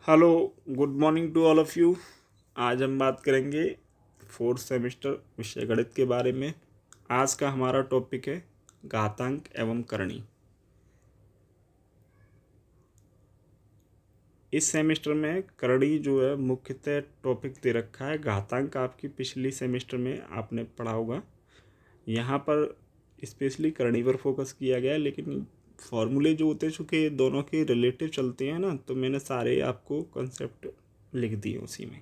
Hello, good morning to all of you. आज हम बात करेंगे फोर्थ सेमेस्टर विषय गणित के बारे में। आज का हमारा टॉपिक है घातांक एवं करणी। इस सेमेस्टर में करणी जो है मुख्यतः टॉपिक दे रखा है। घातांक आपकी पिछली सेमेस्टर में आपने पढ़ा होगा। यहाँ पर स्पेशली करणी पर फोकस किया गया है, लेकिन फॉर्मूले जो होते हैं चूँकि दोनों के रिलेटिव चलते हैं ना, तो मैंने सारे आपको कॉन्सेप्ट लिख दिए उसी में।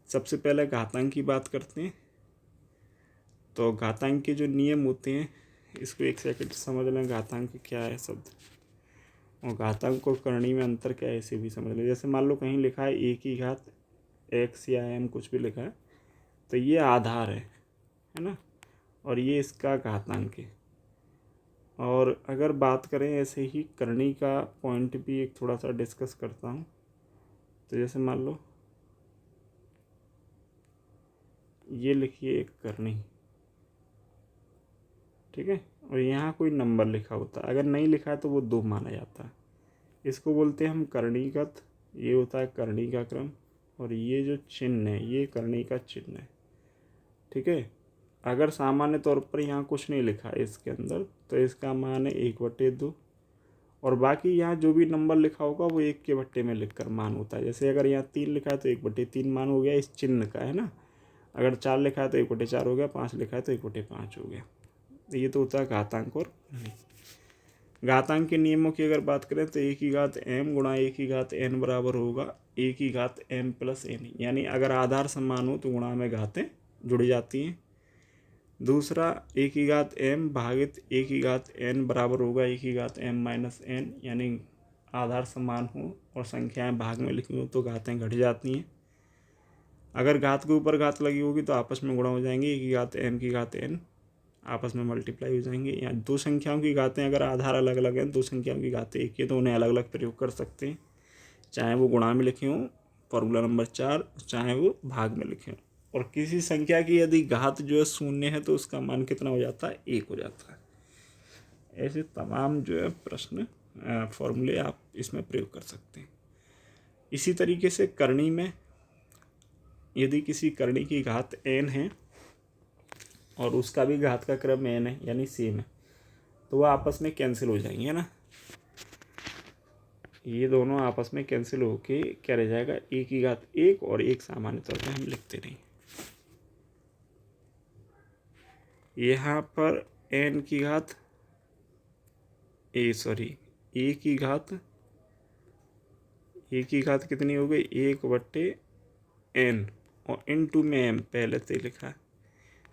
सबसे पहले घातांक की बात करते हैं। तो घातांक के जो नियम होते हैं, इसको एक सेकंड समझ लें घातांक क्या है शब्द, और घातांक और करणी में अंतर क्या है इसे भी समझ लें। जैसे मान लो कहीं लिखा है ए की घात एक्स या एम, कुछ भी लिखा है, तो ये आधार है ना, और ये इसका घातांक है। और अगर बात करें ऐसे ही करणी का पॉइंट भी एक थोड़ा सा डिस्कस करता हूँ। तो जैसे मान लो ये लिखिए एक करणी, ठीक है, और यहाँ कोई नंबर लिखा होता है। अगर नहीं लिखा है तो वो 2 माना जाता है। इसको बोलते हैं हम करणीगत। ये होता है करणी का क्रम, और ये जो चिन्ह है ये करणी का चिन्ह है, ठीक है। अगर सामान्य तौर पर यहाँ कुछ नहीं लिखा है इसके अंदर, तो इसका मान है 1/2, और बाकी यहाँ जो भी नंबर लिखा होगा वो 1 के बट्टे में लिख कर मान होता है। जैसे अगर यहाँ 3 लिखा है तो 1/3 मान हो गया इस चिन्ह का, है ना। अगर 4 लिखा है तो 1/4 हो गया, 5 लिखा है तो 1/5 हो गया। ये तो होता है घातांक और घातांक के नियमों की अगर बात करें तो ए की घात एम गुणा ए की घात एन बराबर होगा ए की घात एम प्लस एन। यानी अगर आधार समान हो तो गुणा में घातें जुड़ जाती हैं। दूसरा, ए की घात एम भागित ए की घात एन बराबर होगा ए की घात एम माइनस एन। यानी आधार समान हो और संख्याएं भाग में लिखी हो तो घातें घट जाती हैं। अगर घात के ऊपर घात लगी होगी तो आपस में गुणा हो जाएंगे, ए की घात एम की घात एन आपस में मल्टीप्लाई हो जाएंगे। या दो संख्याओं की घातें अगर आधार अलग अलग हैं, दो संख्याओं की घातें एक ही, तो उन्हें अलग अलग प्रयोग कर सकते हैं, चाहे वो गुणा में लिखे हों फॉर्मूला नंबर 4, चाहे वो भाग में लिखे हों। और किसी संख्या की यदि घात जो है शून्य है तो उसका मान कितना हो जाता है, 1 हो जाता है। ऐसे तमाम जो है प्रश्न फॉर्मूले आप इसमें प्रयोग कर सकते हैं। इसी तरीके से करणी में यदि किसी करणी की घात n है और उसका भी घात का क्रम n है, यानी सेम है, तो वह आपस में कैंसिल हो जाएंगे, है ना। ये दोनों आपस में कैंसिल होके क्या रह जाएगा, ए की घात 1 और 1 सामान्य तौर पे हम लिखते नहीं। यहाँ पर n की घात ए की घात कितनी हो गई, 1/n, और इनटू में m पहले से लिखा है,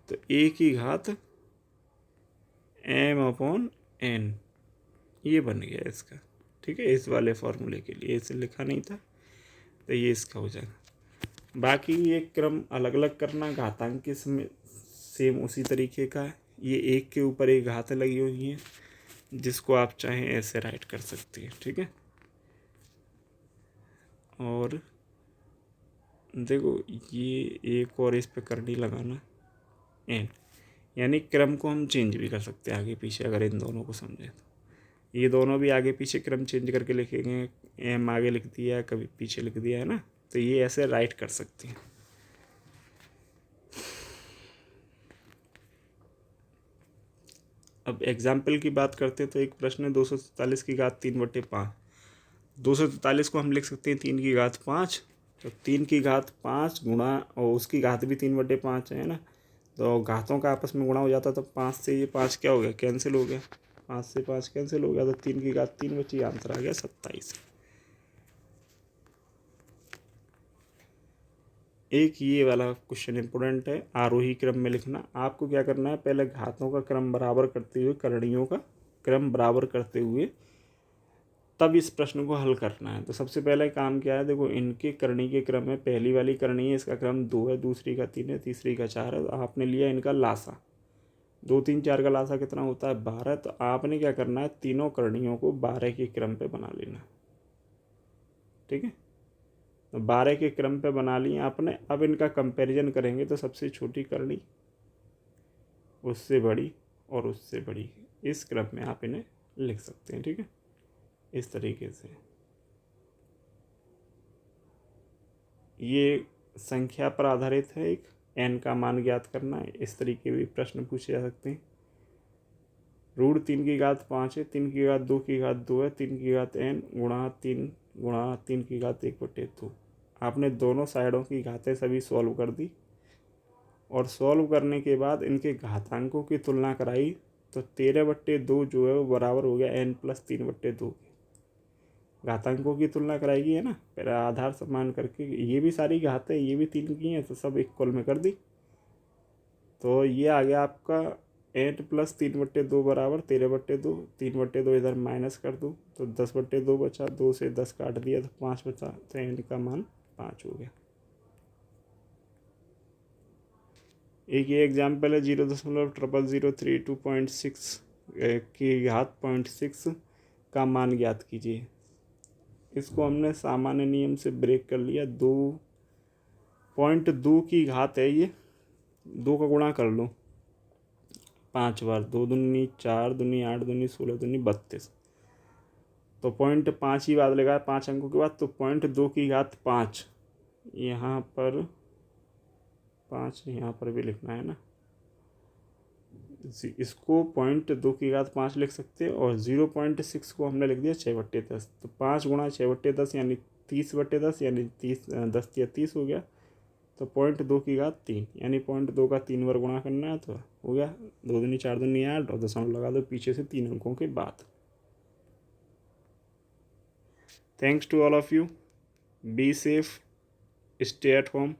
तो ए की घात m/n ये बन गया इसका, ठीक है। इस वाले फॉर्मूले के लिए इसे लिखा नहीं था, तो ये इसका हो जाएगा। बाकी ये क्रम अलग अलग करना घातांक के सेम उसी तरीके का है। ये एक के ऊपर एक घात लगी हुई हैं, जिसको आप चाहें ऐसे राइट कर सकते हैं, ठीक है। और देखो ये एक और इस पे करनी लगाना एन, यानी क्रम को हम चेंज भी कर सकते हैं आगे पीछे, अगर इन दोनों को समझें तो। ये दोनों भी आगे पीछे क्रम चेंज करके लिखेंगे, एम आगे लिख दिया कभी पीछे लिख दिया, है ना, तो ये ऐसे राइट कर सकते हैं। अब एग्जाम्पल की बात करते हैं तो एक प्रश्न है 243 की घात 3/5। 243 को हम लिख सकते हैं 3 की घात 5, तो 3 की घात 5 गुणा, और उसकी घात भी 3/5 है ना, तो घातों का आपस में गुणा हो जाता, तो 5 से ये 5 क्या हो गया, कैंसिल हो गया, 5 से 5 कैंसिल हो गया, तो 3 की घात 3 बची, आंसर आ गया 27। एक ये वाला क्वेश्चन इंपॉर्टेंट है, आरोही क्रम में लिखना। आपको क्या करना है, पहले घातों का क्रम बराबर करते हुए करणियों का क्रम बराबर करते हुए तब इस प्रश्न को हल करना है। तो सबसे पहले काम क्या है, देखो इनके करणी के क्रम में पहली वाली करणी है, इसका क्रम 2 है, दूसरी का 3 है, तीसरी का 4 है। तो आपने लिया इनका लासा, 2 3 4 का लासा कितना होता है, 12। तो आपने क्या करना है, तीनों करणियों को 12 के क्रम पे बना लेना, ठीक है। तो 12 के क्रम पे बना लिया आपने। अब इनका कंपैरिजन करेंगे तो सबसे छोटी करणी उससे बड़ी और उससे बड़ी, इस क्रम में आप इन्हें लिख सकते हैं, ठीक है, इस तरीके से। ये संख्या पर आधारित है। एक n का मान ज्ञात करना है, इस तरीके भी प्रश्न पूछे जा सकते हैं। रूट 3 की घात 5 है, 3 की घात 2 की घात 2 है, 3 की घात n गुणा 3 की घात 1/2। आपने दोनों साइडों की घातें सभी सॉल्व कर दी और सॉल्व करने के बाद इनके घातांकों की तुलना कराई, तो 13/2 जो है वो बराबर हो गया n+3/2 के। घातांकों की तुलना कराएगी है ना, फिर आधार समान करके ये भी सारी घातें ये भी 3 की हैं तो सब इक्वल में कर दी। तो ये आ गया आपका n+3/2 बराबर 13/2। 3/2 इधर माइनस कर दूँ तो 10/2 बचा, 2 से 10 काट दिया तो 5 बचा, तो n का मान 5 हो गया। एक ये एग्जाम्पल है 0.00032.6 की घात 0.6 का मान ज्ञात कीजिए। इसको हमने सामान्य नियम से ब्रेक कर लिया। 2.2 की घात है ये, 2 का गुणा कर लो 5 बार, 2 दूनी 4, दूनी 8, दूनी 16, दूनी 32, तो 0.5 ही बाद लगा 5 अंकों के बाद, तो 0.2 की घात 5, यहाँ पर 5 यहाँ पर भी लिखना है ना, इसको 0.2 की घात 5 लिख सकते हैं और 0.6 को हमने लिख दिया 6/10। तो 5 गुणा 6/10 यानी 30/10, यानी 10 या 30 हो गया। तो 0.2 की घात 3 यानी 0.2 का 3 बार गुणा करना है, तो हो गया 2 दूनी 4 दूनी 8 और दशमलव लगा दो पीछे से 3 अंकों के बाद। Thanks to all of you, be safe, stay at home.